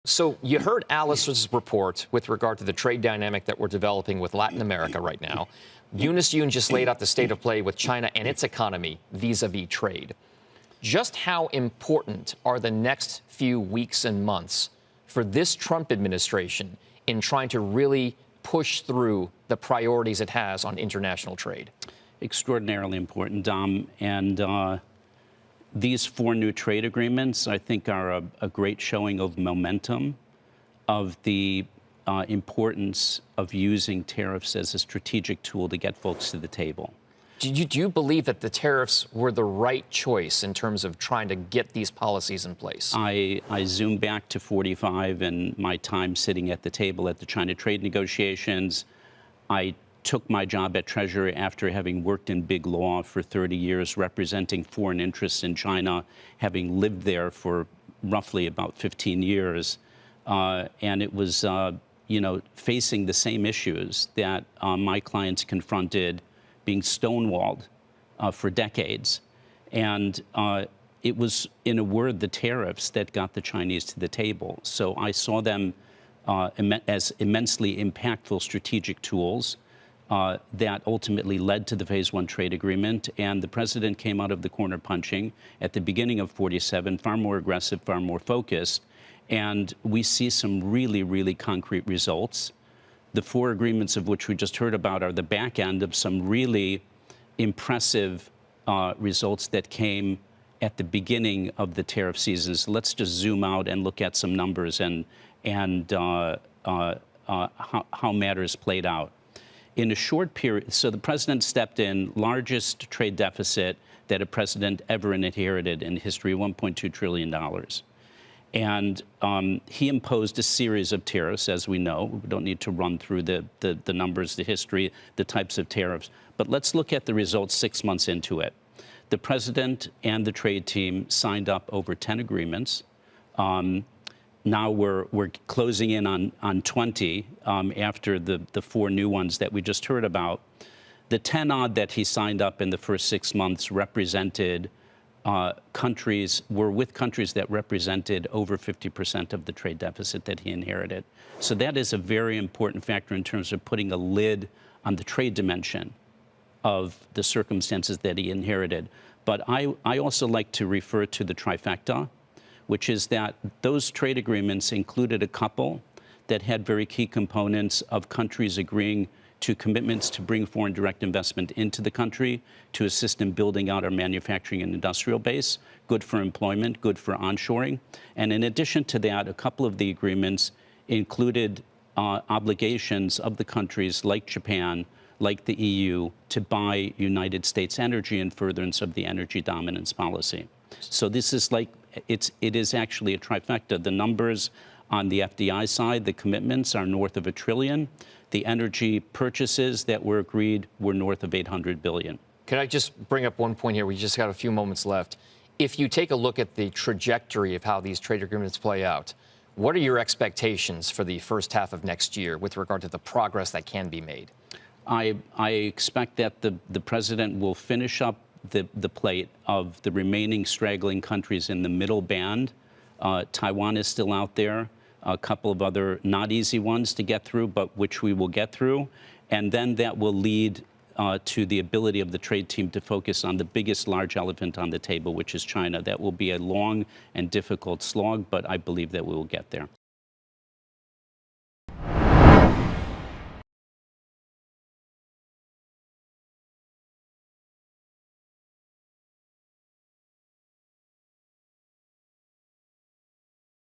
So you heard Alice's report with regard to the trade dynamic that we're developing with Latin America right now. Eunice Yoon just laid out the state of play with China and its economy vis-a-vis trade. Just how important are the next few weeks and months for this Trump administration in trying to really push through the priorities it has on international trade? Extraordinarily important, Dom. And these 4 new trade agreements, I think, are a great showing of momentum, of the importance of using tariffs as a strategic tool to get folks to the table. Do you believe that the tariffs were the right choice in terms of trying to get these policies in place? I zoom back to 45 and my time sitting at the table at the China trade negotiations. I took my job at Treasury after having worked in big law for 30 years, representing foreign interests in China, having lived there for roughly about 15 years. And it was, facing the same issues that my clients confronted, being stonewalled for decades. And it was, in a word, the tariffs that got the Chinese to the table. So I saw them as immensely impactful strategic tools that ultimately led to the Phase 1 trade agreement. And the president came out of the corner punching at the beginning of 47, far more aggressive, far more focused. And we see some really, really concrete results. The 4 agreements of which we just heard about are the back end of some really impressive results that came at the beginning of the tariff seasons. Let's just zoom out and look at some numbers and how matters played out. In a short period, so the president stepped in, largest trade deficit that a president ever inherited in history, $1.2 trillion. And he imposed a series of tariffs, as we know. We don't need to run through the numbers, the history, the types of tariffs. But let's look at the results 6 months into it. The president and the trade team signed up over 10 agreements. Now we're closing in on 20 after the 4 new ones that we just heard about. The 10 odd that he signed up in the first 6 months represented countries that represented over 50% of the trade deficit that he inherited. So that is a very important factor in terms of putting a lid on the trade dimension of the circumstances that he inherited. But I also like to refer to the trifecta, which is that those trade agreements included a couple that had very key components of countries agreeing to commitments to bring foreign direct investment into the country, to assist in building out our manufacturing and industrial base, good for employment, good for onshoring. And in addition to that, a couple of the agreements included obligations of the countries like Japan, like the EU, to buy United States energy in furtherance of the energy dominance policy. So this is it is actually a trifecta. The numbers on the FDI side, the commitments are north of $1 trillion. The energy purchases that were agreed were north of $800 billion. Can I just bring up one point here? We just got a few moments left. If you take a look at the trajectory of how these trade agreements play out, what are your expectations for the first half of next year with regard to the progress that can be made? I expect that the president will finish up the plate of the remaining straggling countries in the middle band. Taiwan is still out there. A couple of other not easy ones to get through, but which we will get through. And then that will lead to the ability of the trade team to focus on the biggest large elephant on the table, which is China. That will be a long and difficult slog, but I believe that we will get there.